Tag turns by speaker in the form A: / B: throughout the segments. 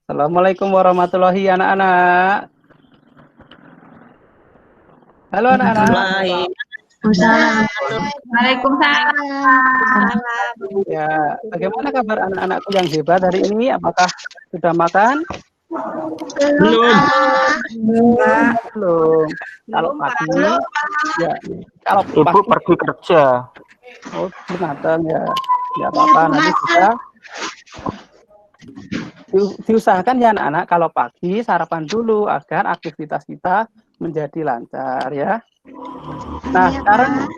A: Assalamualaikum warahmatullahi anak-anak. Halo anak-anak.
B: Waalaikumsalam.
A: Ya, bagaimana kabar anak-anakku yang hebat hari ini? Apakah sudah makan?
B: Belum.
A: Belum. Kalau pagi, ya. Kalau
C: Ibu
A: pagi,
C: pergi kerja.
A: oh, belum matang ya. Ya apa-apa, nanti bisa diusahakan ya anak-anak. Kalau pagi sarapan dulu agar aktivitas kita menjadi lancar ya. Nah, sekarang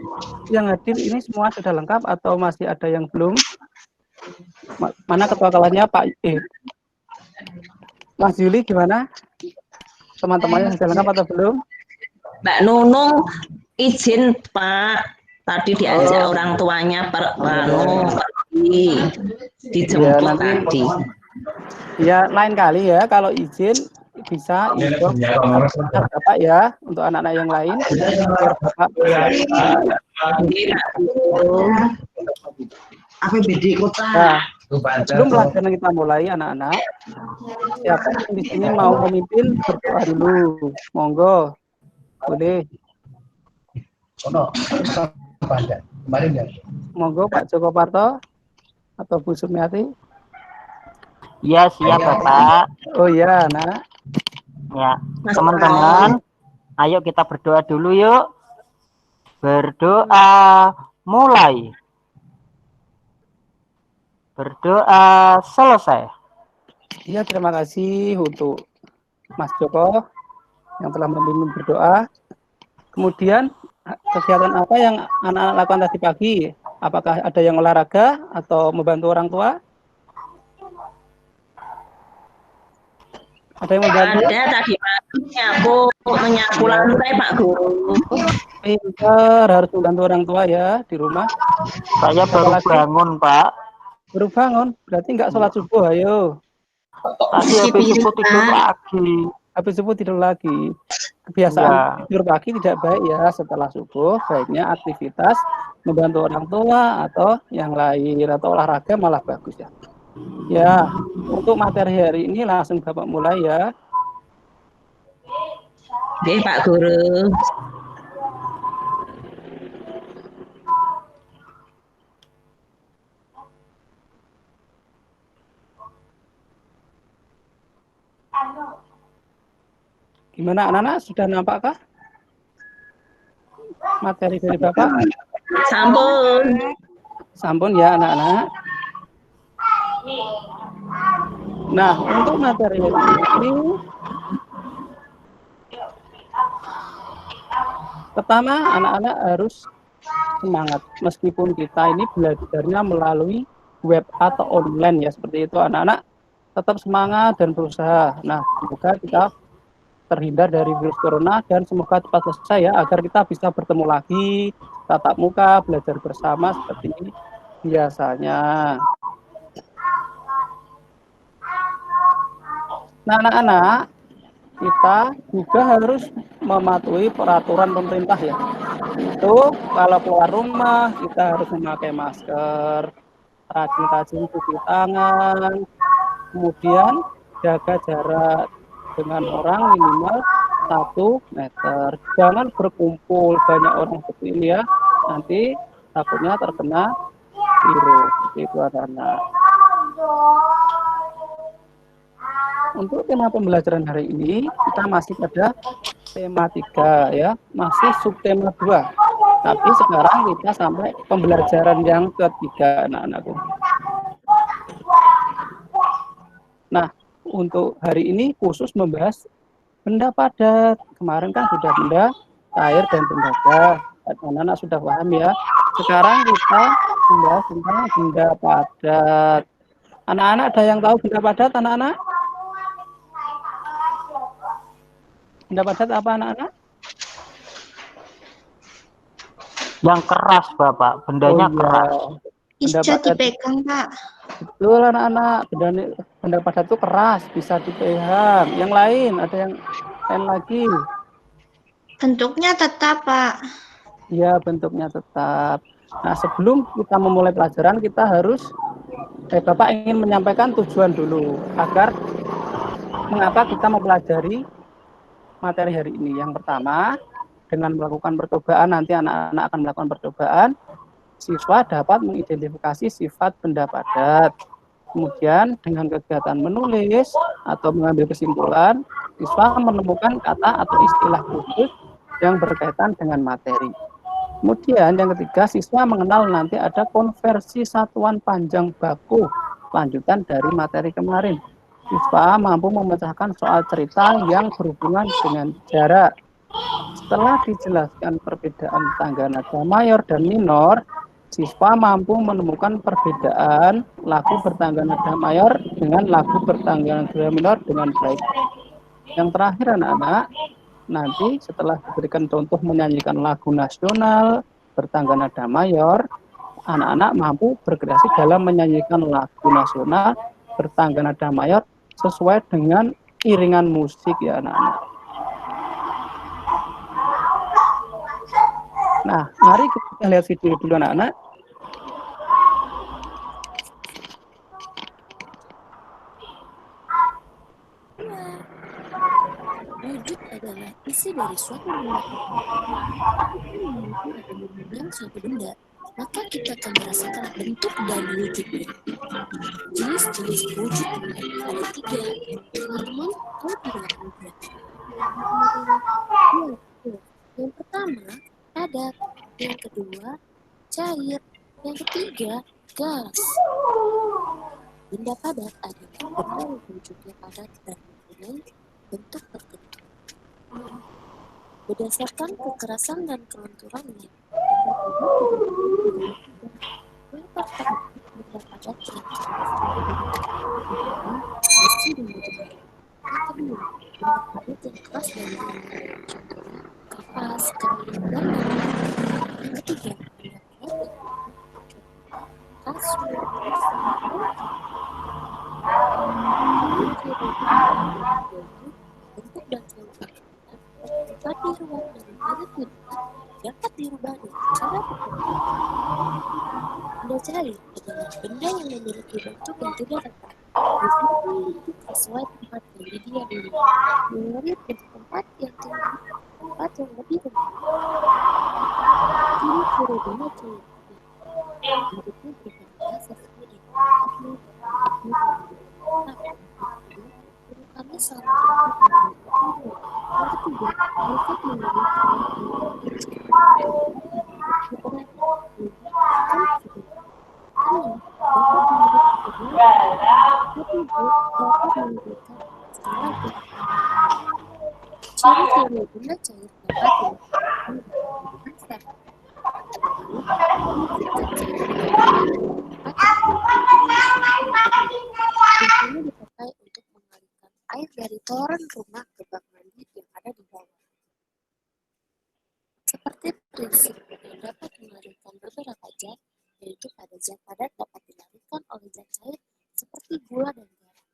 A: yang hadir ini semua sudah lengkap atau masih ada yang belum? Mana ketua kelasnya Pak Mas Yuli gimana? Teman-temannya sudah lengkap atau belum?
B: Mbak Nunung izin Pak. Tadi diajak orang tuanya pergi dijemput tadi.
A: Ya lain kali ya kalau izin bisa info Bapak ya untuk anak-anak yang lain biar Bapak Nah, sebelum pelajaran kita mulai anak-anak, siapa yang di sini mau memimpin berdoa dulu? Monggo, boleh. Monggo Pak Joko Parto atau Bu Sumiati.
C: Ya, siap Bapak.
A: Oh ya, nak.
C: Ya, teman-teman, ayo kita berdoa dulu yuk. Berdoa mulai. Berdoa selesai.
A: Iya, terima kasih untuk Mas Joko yang telah membimbing berdoa. Kemudian kegiatan apa yang anak-anak lakukan tadi pagi? Apakah ada yang olahraga atau membantu orang tua? Ada yang membantu?
B: Ada tadi menyapu lantai Pak Guru.
A: Pintar, harus membantu orang tua ya di rumah.
C: Saya baru bangun Pak.
A: Baru bangun, berarti nggak sholat subuh, ayo.
C: Tadi habis subuh tidur lagi.
A: Habis subuh tidur lagi. Kebiasaan tidur pagi tidak baik ya setelah subuh. Baiknya aktivitas membantu orang tua atau yang lain atau olahraga malah bagus ya. Ya, untuk materi hari ini langsung Bapak mulai ya.
B: Oke Pak Guru.
A: Gimana anak-anak, sudah nampakkah materi dari Bapak?
B: Sampun.
A: Sampun ya anak-anak. Nah, untuk materi ini pertama anak-anak harus semangat meskipun kita ini belajarnya melalui web atau online ya, seperti itu anak-anak tetap semangat dan berusaha. Nah, semoga kita terhindar dari virus corona dan semoga cepat selesai ya agar kita bisa bertemu lagi tatap muka belajar bersama seperti biasanya. Nah anak-anak, kita juga harus mematuhi peraturan pemerintah ya. Itu kalau keluar rumah kita harus memakai masker, rajin-rajin cuci tangan, kemudian jaga jarak dengan orang minimal 1 meter. Jangan berkumpul banyak orang seperti ini ya, nanti takutnya terkena virus. Itu anak-anak. Untuk tema pembelajaran hari ini kita masih pada tema 3 ya, masih subtema 2. Tapi sekarang kita sampai pembelajaran yang ketiga anak-anakku. Nah, untuk hari ini khusus membahas benda padat. Kemarin kan sudah benda cair dan benda gas. Anak-anak sudah paham ya. Sekarang kita membahas tentang benda padat. Anak-anak ada yang tahu benda padat anak-anak? Benda padat apa anak-anak?
C: Yang keras Bapak, bendanya keras.
A: Benda
D: Bisa
A: padat
D: dipegang Pak.
A: betul anak-anak. Benda padat itu keras, bisa dipegang. Yang lain ada yang lain lagi?
D: Bentuknya tetap Pak.
A: Ya, bentuknya tetap. Nah, sebelum kita memulai pelajaran, kita harus Bapak ingin menyampaikan tujuan dulu agar mengapa kita mempelajari materi hari ini? Yang pertama, dengan melakukan percobaan, nanti anak-anak akan melakukan percobaan, siswa dapat mengidentifikasi sifat benda padat. Kemudian dengan kegiatan menulis atau mengambil kesimpulan, siswa menemukan kata atau istilah khusus yang berkaitan dengan materi. Kemudian yang ketiga, siswa mengenal nanti ada konversi satuan panjang baku, lanjutan dari materi kemarin. Siswa mampu memecahkan soal cerita yang berhubungan dengan jarak. Setelah dijelaskan perbedaan tangga nada mayor dan minor, siswa mampu menemukan perbedaan lagu bertangga nada mayor dengan lagu bertangga nada minor dengan baik. Yang terakhir anak-anak, nanti setelah diberikan contoh menyanyikan lagu nasional bertangga nada mayor, anak-anak mampu berkreasi dalam menyanyikan lagu nasional bertangga nada mayor sesuai dengan iringan musik ya anak-anak. Nah, mari kita lihat video dulu anak-anak.
E: Wujud adalah isi dari suatu benda. Dan suatu benda, maka kita akan merasakan bentuk dan wujudnya. Jenis-jenis wujud benda ada 3. Teman-teman tahu tidak mudah? Yang pertama, padat. Yang kedua, cair. Yang ketiga, gas. Benda padat adalah benda yang wujudnya padat dan mempunyai bentuk tertentu. Berdasarkan kekerasan dan kelenturannya, yang pertama, benda padat yang besi dan batu. Yang kedua, benda padat yang keras dan ringan, contohnya kapas, kain, dan lain-lain. Yang ketiga, benda padat yang kasur, bentuk dan kelenturan dapat dirubah dari banyak bentuk, dapat dirubah dengan cara tertentu. Benda cair adalah benda yang memiliki bentuk yang tidak tetap, bentuk sesuai tempat yang didiami, mengalir dari tempat yang tinggi ke tempat yang lebih rendah. Ciri-ciri benda cair bentuknya berbeda sesuai dengan tempatnya dan urutannya saling berhubungan. Yang ketiga, dapat menggunakan kecil. Ciri-ciri benda cair dapat biasanya dipakai untuk mengalirkan air dari toren rumah ke bak mandi yang ada di bawah. Seperti prinsip yang dapat mengalirkan beberapa zat, yaitu pada zat padat dapat dilarikan oleh zat cair seperti gula dan garam.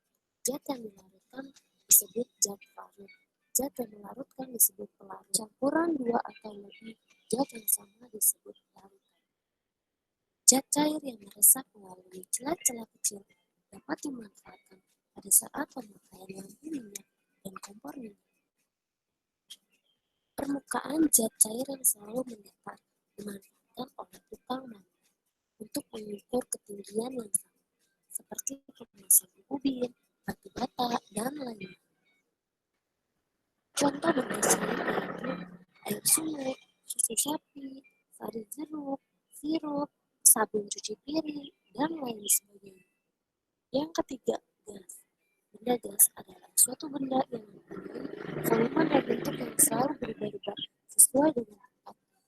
E: Zat yang dilarutkan disebut zat larut. Zat yang melarutkan disebut pelarut. Campuran 2 atau lebih zat yang sama disebut larutan. Zat cair yang meresap melalui celah-celah kecil dapat dimanfaatkan pada saat pemakaian lampu minyak dan kompor minyak. Permukaan zat cair yang selalu mendatar dimanfaatkan oleh tukang mandi untuk mengukur ketinggian yang sama, seperti pemasangan ubin, batu bata, dan lainnya. Contoh benda cair yaitu air sumur, susu sapi, sari jeruk, sirup, sabun cuci piring, dan lain sebagainya. Yang ketiga, gas. Benda gas adalah suatu benda yang mempunyai volume dan bentuk yang selalu berubah-ubah sesuai dengan tempat.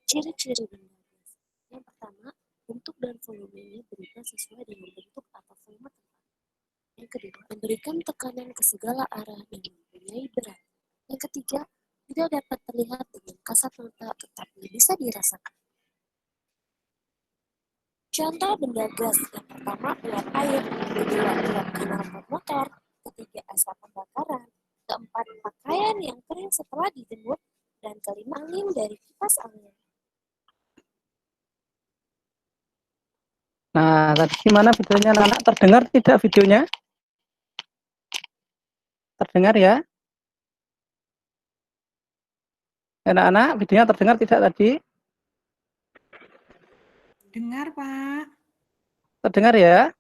E: Ciri-ciri benda gas. Yang pertama, bentuk dan volumenya berubah sesuai dengan bentuk atau volume tempat. Yang kedua, memberikan tekanan ke segala arah dan mempunyai berat. Yang ketiga, tidak dapat terlihat dengan kasat mata tetapi bisa dirasakan. Contoh benda gas yang pertama uap air, kedua uap knalpot motor, ketiga asap pembakaran, keempat pakaian yang kering setelah dijemur, dan kelima angin dari kipas angin.
A: Nah, tadi gimana videonya anak? Terdengar tidak videonya? terdengar ya? Anak-anak, videonya terdengar tidak tadi?
F: Dengar, Pak.
A: Terdengar ya?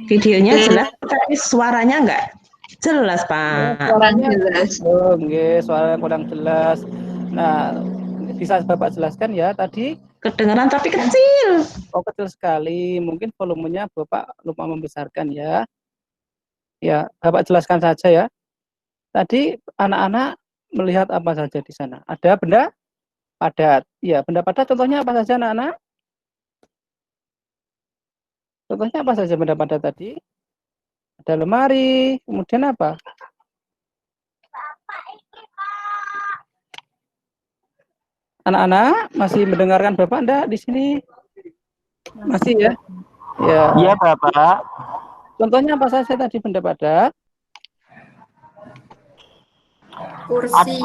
B: Videonya jelas, tapi suaranya enggak jelas, Pak.
A: Suaranya
D: jelas.
A: suara yang kurang jelas. Nah, bisa Bapak jelaskan ya tadi?
B: Kedengaran tapi kecil.
A: Oh, kecil sekali. Mungkin volumenya Bapak lupa membesarkan ya. Ya, Bapak jelaskan saja ya. Tadi anak-anak melihat apa saja di sana? Ada benda padat. Ya, benda padat contohnya apa saja anak-anak? Contohnya apa saja benda padat tadi? Ada lemari, kemudian apa? Anak-anak masih mendengarkan Bapak enggak di sini? Masih ya? Ya.
C: Iya, Bapak.
A: Contohnya apa saja tadi benda padat?
D: Kursi.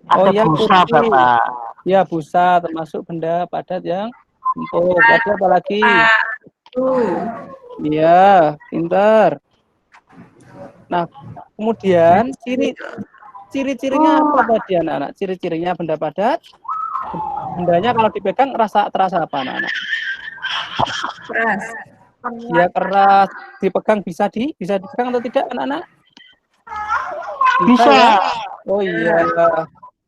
C: Ada
A: ya,
C: busa,
A: kursi.
C: Bapak.
A: Ya, busa termasuk benda padat yang empuk. Ada apa lagi? Iya, pintar. Nah, kemudian ciri-cirinya apa tadi anak-anak? Ciri-cirinya benda padat. Bendanya kalau dipegang terasa apa anak-anak?
D: Keras.
A: Ya, keras. Dipegang bisa dipegang atau tidak anak-anak?
C: Bisa.
A: Ya? Oh iya.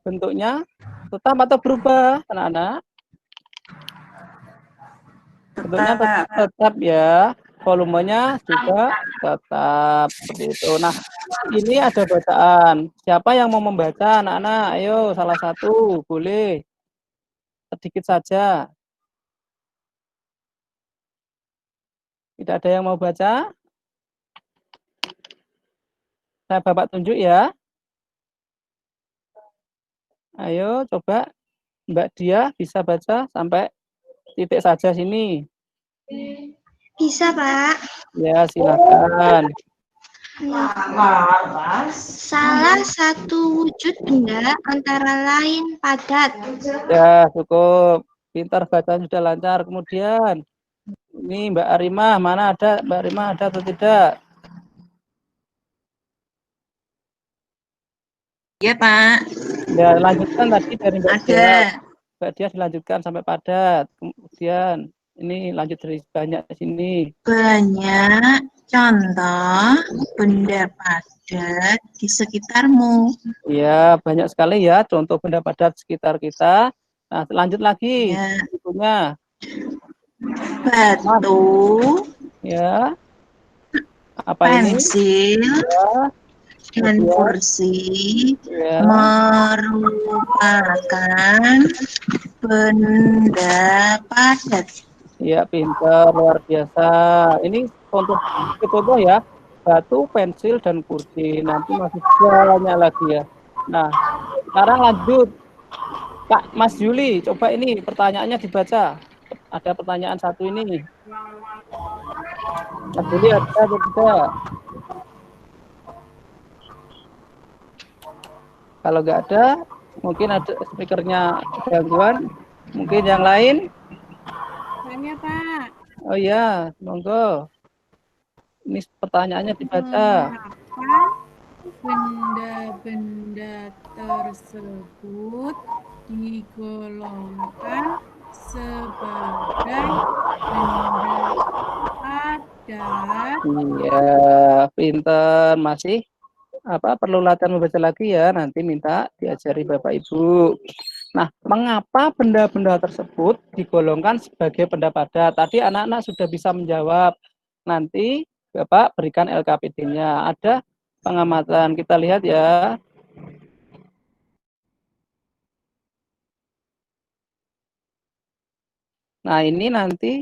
A: Bentuknya tetap atau berubah anak-anak? Bentuknya tetap ya. Volumenya juga tetap seperti itu. Nah, ini ada bacaan. Siapa yang mau membaca anak-anak? Ayo, salah satu boleh. Sedikit saja. Tidak ada yang mau baca? Saya Bapak tunjuk ya. Ayo, coba Mbak Dia bisa baca sampai titik saja sini.
D: Bisa, Pak.
A: Ya, silakan.
D: Salah satu wujud benda antara lain padat.
A: Ya, cukup. Pintar baca sudah lancar. Kemudian, ini Mbak Arimah, mana ada? Mbak Arimah ada atau tidak?
B: Iya, Pak.
A: Ya, lanjutkan tadi dari Mbak Dia.
B: Ada.
A: Mbak Dia dilanjutkan sampai padat. Kemudian, ini lanjut dari banyak di sini.
G: Banyak contoh benda padat di sekitarmu.
A: Ya, banyak sekali ya contoh benda padat sekitar kita. Nah, lanjut lagi.
G: Ya.
A: Berikutnya.
G: Batu,
A: Ya. Apa
G: pensil,
A: ini? Ya.
G: dan
A: Kemudian,
G: kursi
A: ya.
G: merupakan benda padat.
A: Ya, pintar, luar biasa. Ini contoh ya. Batu, pensil, dan kursi. Nanti masih banyak lagi ya. Nah, sekarang lanjut. Kak Mas Yuli, coba ini pertanyaannya dibaca. Ada pertanyaan satu ini. Mas Yuli ada atau tidak? Kalau nggak ada, mungkin ada speakernya gangguan. Mungkin yang lain?
F: Tanya, Pak.
A: Oh iya, monggo. Ini pertanyaannya dibaca.
F: Benda-benda tersebut digolongkan sebagai benda padat.
A: Iya, pinter. Masih perlu latihan membaca lagi ya, nanti minta diajari Bapak Ibu. Nah, mengapa benda-benda tersebut digolongkan sebagai benda padat? Tadi anak-anak sudah bisa menjawab. Nanti Bapak berikan LKPD-nya. Ada pengamatan, kita lihat ya. Nah, ini nanti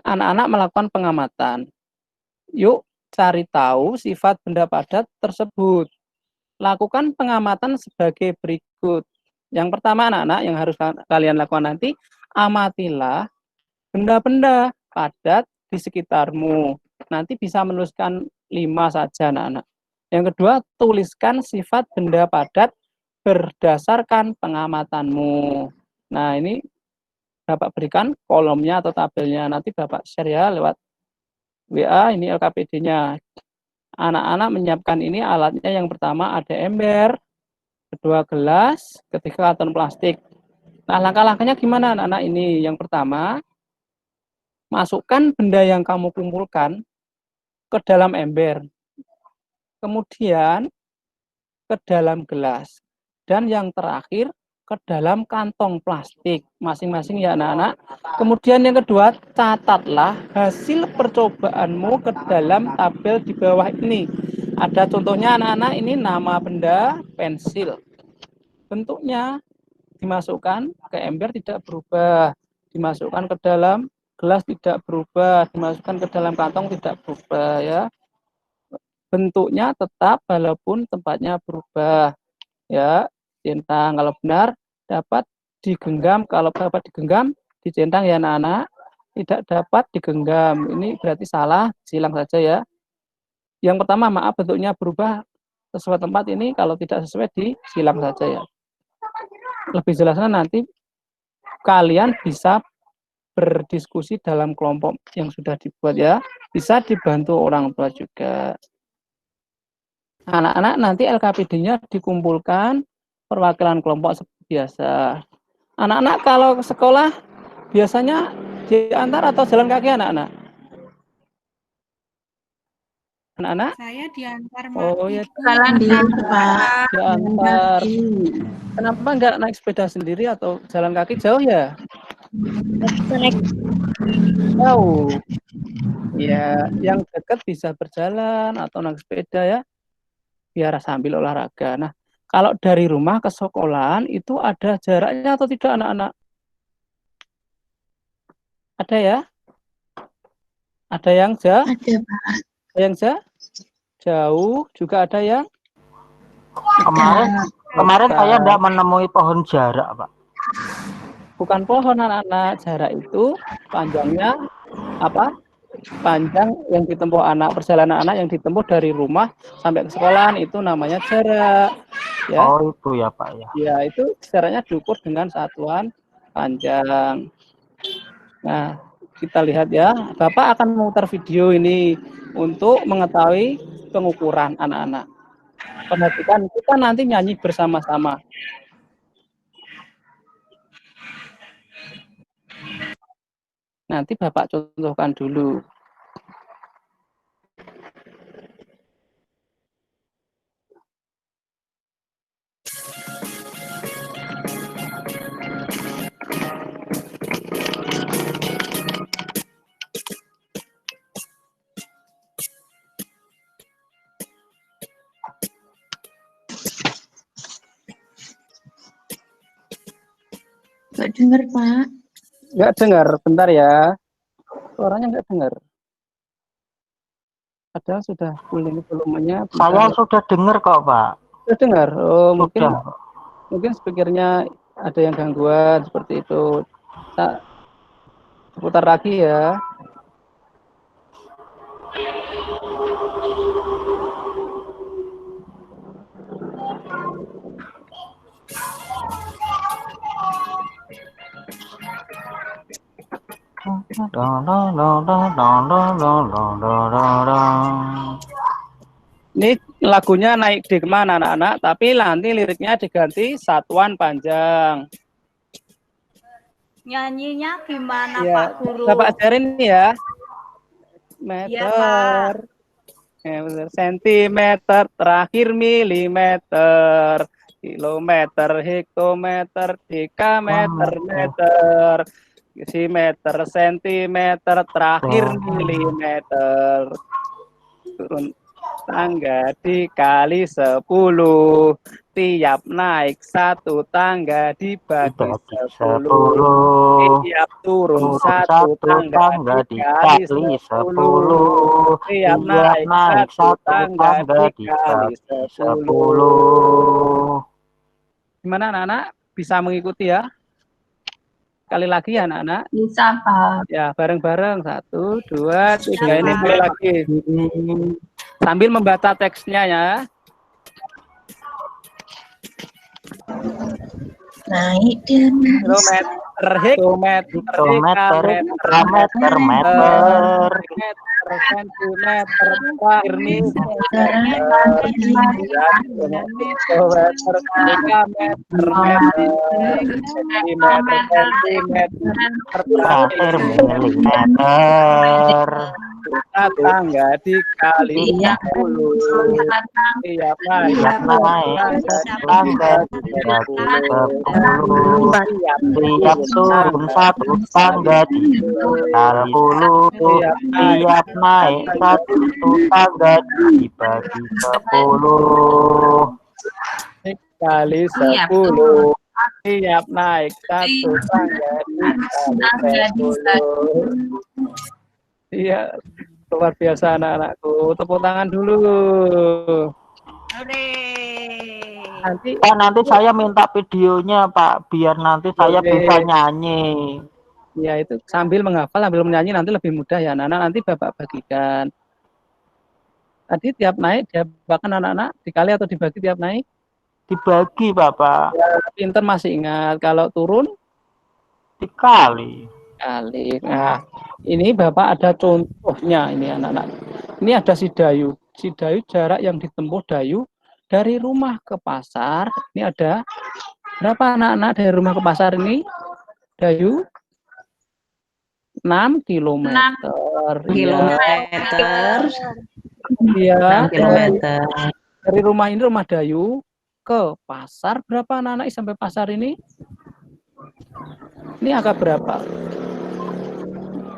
A: anak-anak melakukan pengamatan. Yuk cari tahu sifat benda padat tersebut. Lakukan pengamatan sebagai berikut. Yang pertama anak-anak yang harus kalian lakukan nanti, amatilah benda-benda padat di sekitarmu. Nanti bisa menuliskan 5 saja anak-anak. Yang kedua, tuliskan sifat benda padat berdasarkan pengamatanmu. Nah, ini Bapak berikan kolomnya atau tabelnya. Nanti Bapak share ya lewat WA, ini LKPD-nya. anak-anak menyiapkan ini alatnya. Yang pertama ada ember, kedua gelas, ketiga karton plastik. Nah, langkah-langkahnya gimana anak-anak ini? Yang pertama, masukkan benda yang kamu kumpulkan ke dalam ember. Kemudian ke dalam gelas. Dan yang terakhir ke dalam kantong plastik masing-masing ya anak-anak. Kemudian yang kedua, catatlah hasil percobaanmu ke dalam tabel di bawah ini. Ada contohnya anak-anak, ini nama benda pensil. Bentuknya dimasukkan ke ember tidak berubah, dimasukkan ke dalam gelas tidak berubah, dimasukkan ke dalam kantong tidak berubah ya. Bentuknya tetap walaupun tempatnya berubah ya. Centang kalau benar dapat digenggam, kalau dapat digenggam dicentang ya anak-anak. Tidak dapat digenggam ini berarti salah, silang saja ya. Yang pertama maaf bentuknya berubah sesuai tempat, ini kalau tidak sesuai disilang saja ya. Lebih jelasnya nanti kalian bisa berdiskusi dalam kelompok yang sudah dibuat ya. Bisa dibantu orang tua juga. Anak-anak nanti LKPD-nya dikumpulkan perwakilan kelompok seperti biasa. Anak-anak kalau ke sekolah biasanya diantar atau jalan kaki anak-anak? Anak-anak?
F: Saya diantar
A: Oh ya,
G: Diantar, Pak.
A: diantar. Kenapa nggak naik sepeda sendiri atau jalan kaki jauh ya? Jauh. Ya, yang dekat bisa berjalan atau naik sepeda ya, biar sambil olahraga. Nah, kalau dari rumah ke sekolahan itu ada jaraknya atau tidak anak-anak? Ada ya? Ada yang jauh?
G: Ada, Pak.
A: Ada yang jauh, juga ada yang
C: Kemarin saya tidak menemui pohon jarak, Pak.
A: bukan pohon anak-anak. Jarak itu panjangnya apa? Panjang yang ditempuh anak, perjalanan anak yang ditempuh dari rumah sampai ke sekolahan itu namanya jarak. Ya.
C: Oh itu ya Pak ya.
A: Ya itu jaraknya diukur dengan satuan panjang. Nah kita lihat ya, Bapak akan memutar video ini untuk mengetahui pengukuran anak-anak. Perhatikan, kita nanti nyanyi bersama-sama. Nanti Bapak contohkan dulu.
G: Nggak dengar, Pak.
A: Nggak dengar, bentar ya. Suaranya nggak dengar. Padahal sudah full ini volumenya.
C: Saya sudah dengar kok Pak.
A: Sudah dengar? Oh, mungkin
C: Sudah.
A: speakernya ada yang gangguan seperti itu. Kita putar lagi ya. Ini lagunya naik di kemana anak-anak, tapi nanti liriknya diganti satuan panjang.
H: Nyanyinya gimana
A: Ya,
H: Pak Guru?
A: Bapak ajarin ya.
H: Iya, Pak.
A: Meter, sentimeter, terakhir milimeter, kilometer, hektometer, dekameter, meter, meter, sentimeter, terakhir milimeter. Turun tangga dikali 10, tiap naik satu tangga dibagi 10, tiap turun satu tangga dikali 10, tiap naik satu tangga dikali 10. Gimana anak-anak? Bisa mengikuti ya? Sekali lagi ya anak-anak?
G: Bisa, Pak.
A: Ya, bareng-bareng. 1, 2, 3. Ini mulai lagi. Sambil membaca teksnya ya.
G: Naik dan
A: Kilometer, hektometer,
C: Kilometer, meter,
A: sentimeter, terakhir nih
F: kilometer,
A: sentimeter,
C: terakhir milimeter.
A: tangga dikali 10. Tiap naik
C: satu tangga dibagi 10. Tiap turun satu tangga ditinggal 10. Tiap naik satu tangga dibagi 10.
A: Dikali 10. Tiap naik satu tangga dikali 10. Iya, luar biasa anak-anakku. Tepuk tangan dulu.
C: Nanti saya minta videonya Pak, biar nanti saya bisa nyanyi.
A: Ya itu sambil menghafal, sambil menyanyi nanti lebih mudah ya anak-anak. Nanti Bapak bagikan. Tadi tiap naik diapakan anak-anak? Dikali atau dibagi tiap naik?
C: Dibagi Bapak.
A: Ya, pinter masih ingat. Kalau turun?
C: Dikali.
A: Nah, ini Bapak ada contohnya ini anak-anak. Ini ada si Dayu. Si Dayu jarak yang ditempuh Dayu dari rumah ke pasar. Ini ada berapa anak-anak dari rumah ke pasar ini? Dayu 6 kilometer.
B: 6 kilometer.
A: Iya.
B: 6 kilometer.
A: Dari rumah ini, rumah Dayu ke pasar berapa anak-anak sampai pasar ini? Ini agak berapa?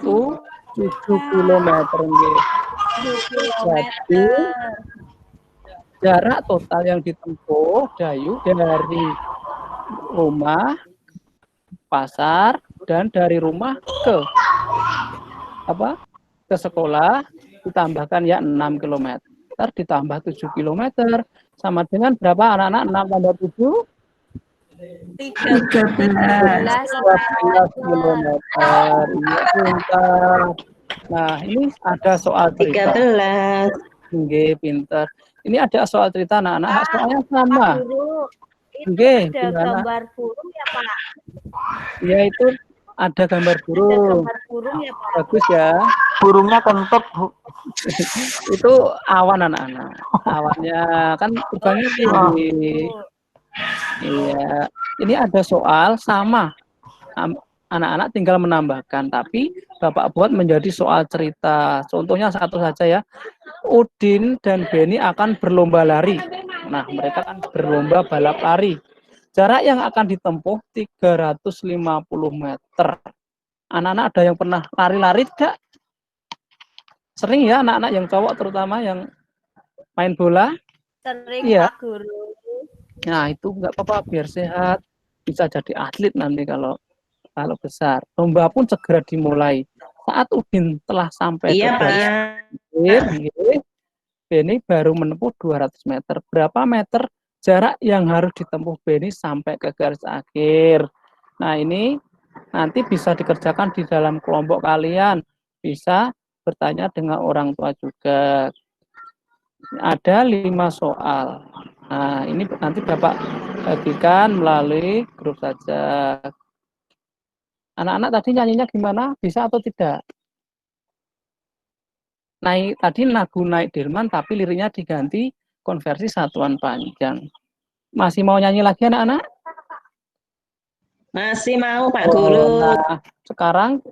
A: Itu 7 kilometer. Jadi jarak total yang ditempuh Dayu dari rumah pasar dan dari rumah ke ke sekolah ditambahkan ya 6 km ditambah 7 km sama dengan berapa anak-anak? 6 tambah 7 13 km. Nah, ini ada soal cerita.
B: 13.
A: Nggih, pinter. Ini ada soal cerita anak-anak, soalnya sama. Nggih,
H: ada gambar burung ya, Pak?
A: Ya, itu ada gambar burung.
H: Gambar burung ya, Pak?
A: Bagus ya.
C: Burungnya kentut, Bu.
A: Itu awan anak-anak. Awannya kan terbangnya tinggi. Iya, ini ada soal sama. Anak-anak tinggal menambahkan, tapi Bapak buat menjadi soal cerita. Contohnya satu saja ya. Udin dan Beni akan berlomba lari. Nah, mereka akan berlomba balap lari. Jarak yang akan ditempuh 350 meter. Anak-anak ada yang pernah lari-lari tidak? Sering ya anak-anak yang cowok terutama yang main bola?
H: Sering,
A: iya.
H: Pak Guru.
A: Nah, itu nggak apa-apa, biar sehat. Bisa jadi atlet nanti kalau besar. Lomba pun segera dimulai. Saat Udin telah sampai ke garis akhir, Beni baru menempuh 200 meter. Berapa meter jarak yang harus ditempuh Beni sampai ke garis akhir? Nah, ini nanti bisa dikerjakan di dalam kelompok kalian. Bisa bertanya dengan orang tua juga. Ada 5 soal. Nah, ini nanti Bapak bagikan melalui grup saja. Anak-anak tadi nyanyinya gimana? Bisa atau tidak? Tadi lagu Naik Delman, tapi liriknya diganti konversi satuan panjang. Masih mau nyanyi lagi anak-anak?
B: Masih mau Pak Guru.
A: Nah, sekarang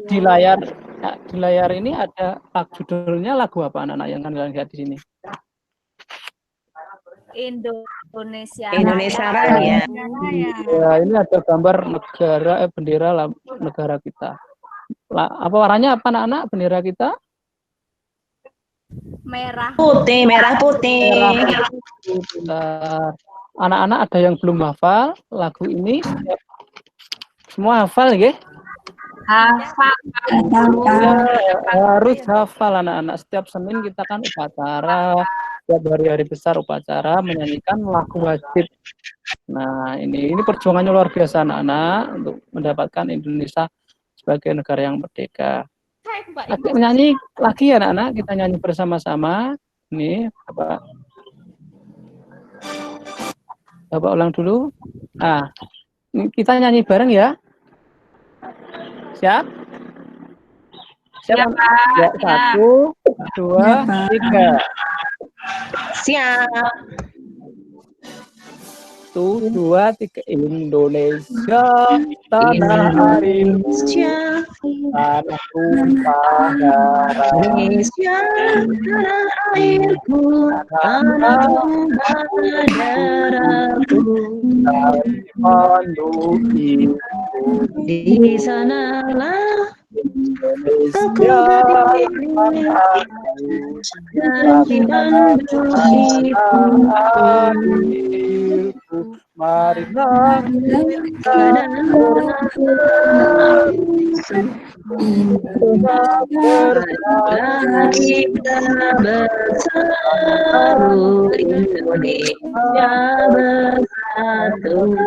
A: di layar ini ada judulnya lagu apa anak-anak yang kalian lihat di sini?
H: Indonesia
B: Raya.
A: Ya, ini ada gambar negara bendera negara kita. Apa warnanya apa anak-anak bendera kita?
H: Merah
B: putih. Merah putih.
A: Anak-anak ada yang belum hafal lagu ini? Semua hafal ya?
G: Hafal.
A: Harus hafal anak-anak. Setiap Senin kita kan upacara. Setiap hari-hari besar upacara menyanyikan lagu wajib. Nah, ini perjuangannya luar biasa anak-anak untuk mendapatkan Indonesia sebagai negara yang merdeka. Lagi menyanyi lagi ya anak-anak, kita nyanyi bersama-sama. Ini Bapak ulang dulu. Nah, kita nyanyi bareng ya. Siap?
G: Siap,
A: Siap,
G: Pak.
A: ya,
G: Siap.
A: 1, 2, 3.
B: Siap.
A: 1, 2, 3. Indonesia, tanah airku,
B: Indonesia,
A: tanah tumpah darah,
B: Indonesia, tanah airku, tanah tumpah darahku.
A: dari pandu ibu.
B: Di sanalah aku
A: Indonesia,
B: berdiri
A: tanahku,
B: dan dipandu ibuku.
A: tanah airku. Marilah kita
B: Marilah kita bersatu, Indonesia bersatu.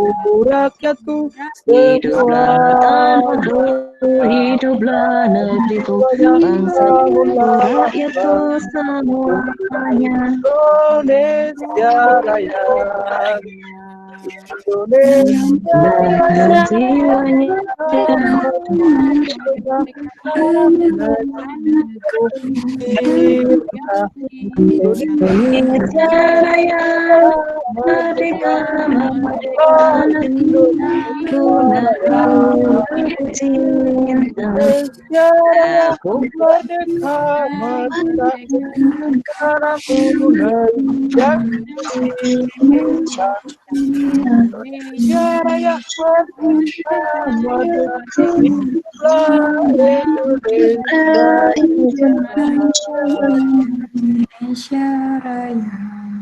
A: rakyatku
B: Hiduplah
A: semua,
B: tanahku, hiduplah negeriku, bangsaku, rakyatku semuanya.
A: Indonesia Raya, Indonesia
B: Dan jiwanya Indonesia Raya, merdeka, merdeka, negeriku, negeriku cinta. Aku
A: merdeka, merdeka, tanahku negeri Indonesia. Indonesia Raya, merdeka, merdeka,
D: Indonesia Raya.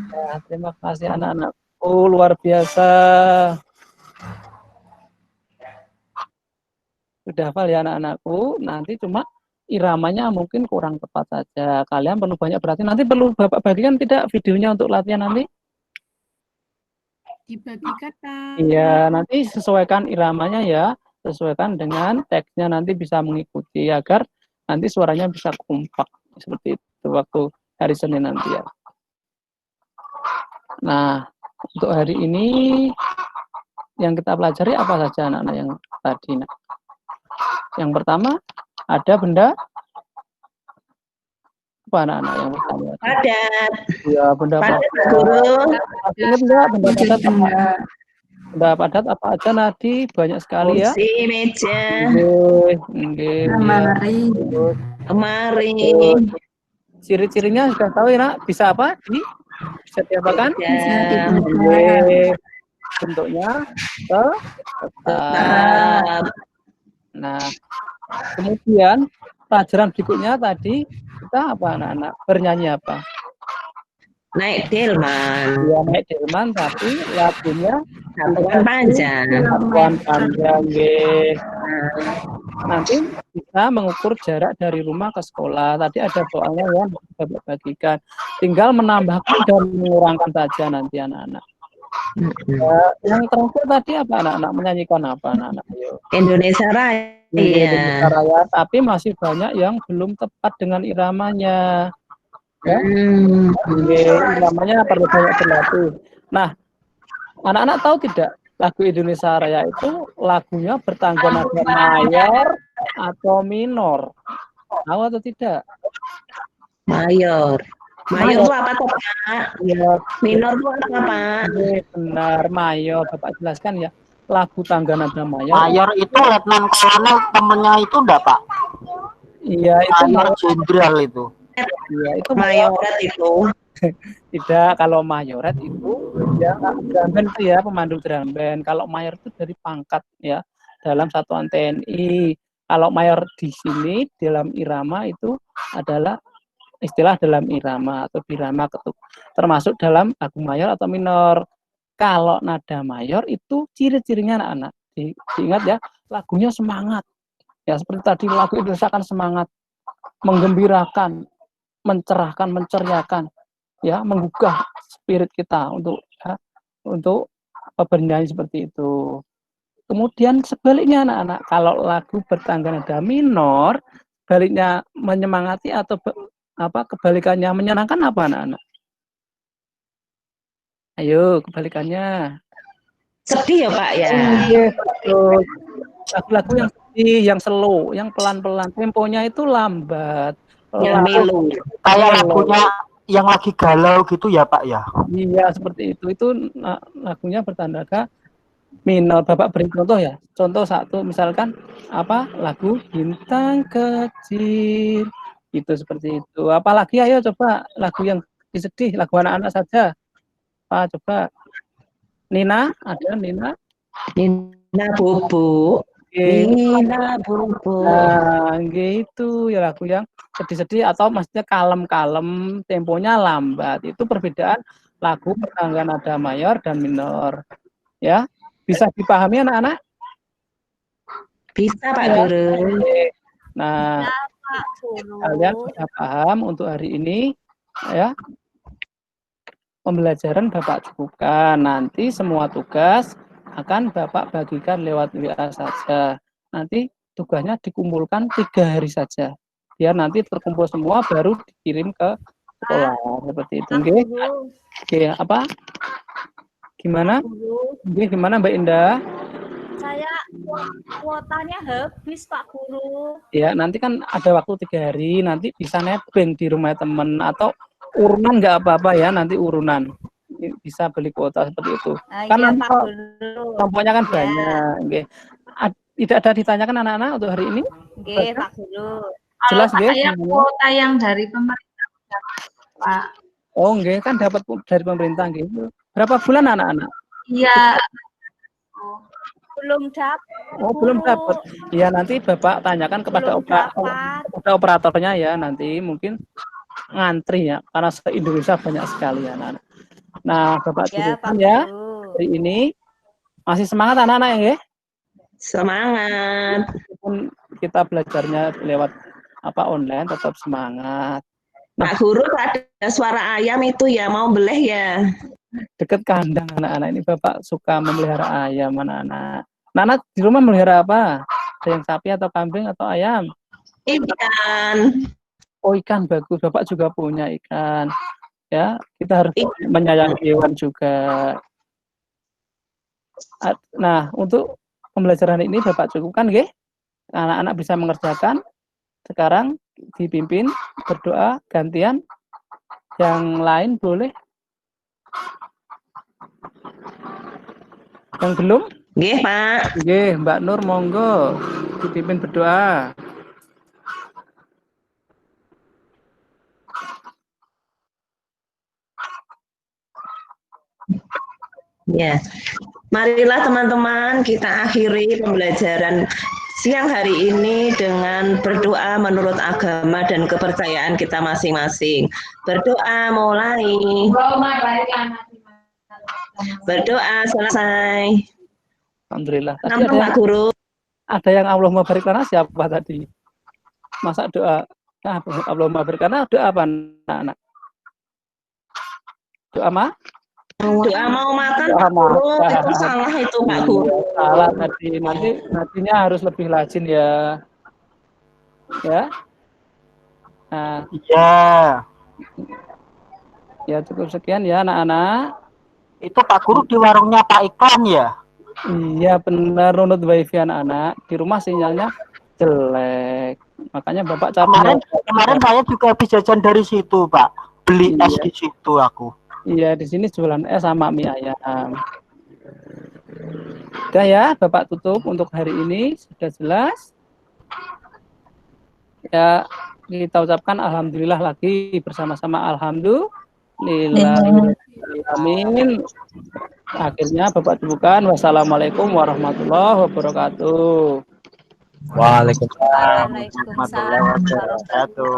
A: Ya, terima kasih anak-anakku, luar biasa. Sudah hafal ya anak-anakku, nanti cuma iramanya mungkin kurang tepat saja. Kalian perlu banyak berarti. Nanti perlu Bapak bagikan tidak videonya untuk latihan nanti?
F: Dibagikan, Pak.
A: Iya, nanti sesuaikan iramanya ya, sesuaikan dengan teksnya, nanti bisa mengikuti agar nanti suaranya bisa kompak seperti itu waktu hari Senin nanti ya. Nah, untuk hari ini yang kita pelajari apa saja anak-anak yang tadi? Nah, yang pertama ada benda apa anak-anak yang pertama?
B: padat.
A: Ya, benda
B: Padat,
A: padat.
B: Guru.
A: Masih ingat nggak benda padat apa? Benda padat apa aja Nadi? Banyak sekali ya.
B: Kursi, meja,
A: Nggih,
D: Lemari.
A: terus
B: lemari,
A: ciri-cirinya sudah tahu ya, Nak? Bisa apa? Bisa diapakan?
B: ya,
A: Nggih. Bentuknya tetap.
B: tetap.
A: Nah, kemudian pelajaran berikutnya tadi kita apa anak-anak? Bernyanyi apa?
B: Naik delman,
A: Ya, naik delman tapi lagunya
B: satuan panjang.
A: satuan panjang. Nggih. Nanti bisa mengukur jarak dari rumah ke sekolah. Tadi ada soalnya ya, Bapak bagikan. Tinggal menambahkan dan mengurangkan saja nanti anak-anak. Yang terakhir tadi apa anak-anak? Menyanyikan apa anak-anak? Ayo.
B: Indonesia Raya.
A: Indonesia Raya, tapi masih banyak yang belum tepat dengan iramanya. Ya, iramanya perlu banyak berlatih. Nah, anak-anak tahu tidak lagu Indonesia Raya itu lagunya bertangga nada mayor atau minor? Tahu atau tidak?
B: Mayor. Mayor itu apa tuh, Pak?
A: Ya,
B: Minor itu apa, Pak?
A: benar, mayor. Bapak jelaskan ya. Lagu tangga nada mayor.
C: Mayor itu letnan kolonel temennya itu enggak, Pak?
A: Iya, itu
C: Mayor jenderal itu.
A: Iya, itu
B: Mayoret itu.
A: Tidak, kalau mayoret itu ya drum band itu ya, pemandu drum band. Kalau mayor itu dari pangkat ya dalam satuan TNI. Kalau mayor di sini dalam irama itu adalah istilah dalam irama atau birama ketuk. Termasuk dalam lagu mayor atau minor. Kalau nada mayor itu ciri-cirinya anak-anak. Diingat ya, lagunya semangat. Ya seperti tadi lagu itu akan semangat, menggembirakan, mencerahkan, menceriakan, ya, menggugah spirit kita untuk bernyanyi seperti itu. Kemudian sebaliknya anak-anak, kalau lagu bertangga nada minor, baliknya menyemangati atau kebalikannya menyenangkan apa anak-anak? Ayo kebalikannya.
B: Sedih ya, Pak ya.
A: Iya, betul. Lagu-lagu yang yang slow, yang pelan-pelan. Temponya itu lambat.
B: Yang melo.
C: Kayak lagunya yang lagi galau gitu ya Pak ya?
A: Iya, seperti itu. Itu lagunya bertanda minor. Bapak beri contoh ya. Contoh satu, misalkan lagu Bintang Kecil. Itu seperti itu. Apalagi ayo coba lagu yang sedih, lagu anak-anak saja. Pak, coba. Nina, ada Nina?
B: Nina Bobo. Nina Bobo.
A: Nah, gitu ya lagu yang sedih-sedih atau maksudnya kalem-kalem, temponya lambat. Itu perbedaan lagu pertangga nada mayor dan minor. Ya, bisa dipahami anak-anak?
B: Bisa Pak Guru.
A: Nah,
E: Pak Guru.
A: kalian sudah paham untuk hari ini ya. Pembelajaran Bapak cukupkan. Nanti semua tugas akan Bapak bagikan lewat WA saja. Nanti tugasnya dikumpulkan 3 hari saja. Biar nanti terkumpul semua baru dikirim ke sekolah. Seperti itu. Oke, apa? Gimana? Oke, gimana Mbak Indah?
E: Saya kuotanya habis Pak Guru.
A: Ya, nanti kan ada waktu 3 hari, nanti bisa nebeng di rumah teman atau urunan nggak apa-apa ya, nanti urunan bisa beli kuota seperti itu. Kan
E: Iya,
A: nanti
E: Pak Guru.
A: kelompoknya kan banyak. Oke. Tidak ada ditanyakan anak-anak untuk hari ini?
E: Oke, Pak Guru.
A: Jelas nggih?
G: Saya kuota yang dari pemerintah, Pak.
A: Oh, nggih, kan dapat dari pemerintah nggih. Berapa bulan anak-anak?
G: Iya.
E: Belum dapat.
A: Oh, belum dapat. Ya, nanti Bapak tanyakan kepada operatornya ya, nanti mungkin ngantri ya, karena se-Indonesia banyak sekali anak-anak. Nah, Bapak cukupkan ya hari ini. Masih semangat anak-anak ya?
B: Semangat.
A: Meskipun kita belajarnya lewat online, tetap semangat.
B: Pak Guru, ada suara ayam itu ya, mau beleh ya?
A: Dekat kandang anak-anak ini. Bapak suka memelihara ayam anak-anak. Nana di rumah melihara apa? Ada yang sapi atau kambing atau ayam?
B: Ikan.
A: Oh, ikan bagus. Bapak juga punya ikan. Ya, kita harus menyayangi hewan juga. Nah, untuk pembelajaran ini Bapak cukupkan, nggih? Anak-anak bisa mengerjakan. Sekarang dipimpin berdoa gantian. Yang lain boleh? Yang belum?
B: Nggih, Pak.
A: Nggih, Mbak Nur monggo dipimpin berdoa.
B: Ya, marilah teman-teman kita akhiri pembelajaran siang hari ini dengan berdoa menurut agama dan kepercayaan kita masing-masing. Berdoa mulai. Berdoa selesai.
A: Alhamdulillah.
B: Tadi Pak Guru.
A: Ada yang Allahumma barik lana siapa tadi? Masa doa? Nah, Allahumma barik lana doa apa anak-anak? Doa apa?
B: Doa mau makan Pak Guru, itu salah itu Pak Guru.
A: Salah tadi. Nantinya harus lebih rajin ya. Ya. Nah,
C: iya.
A: Ya cukup sekian ya anak-anak.
C: Itu Pak Guru di warungnya Pak Iklan ya?
A: Iya benar, nurut wifi anak-anak. Di rumah sinyalnya jelek. Makanya Bapak
C: kemarin saya juga habis jajan dari situ Pak. Beli es di situ aku.
A: Iya, di sini jualan es sama mie ayam. Udah ya, Bapak tutup untuk hari ini. Sudah jelas? Ya, kita ucapkan alhamdulillah lagi bersama-sama. Alhamdulillah. Amin. Akhirnya Bapak cukupkan. Wassalamualaikum warahmatullahi wabarakatuh.
C: Waalaikumsalam warahmatullahi wabarakatuh.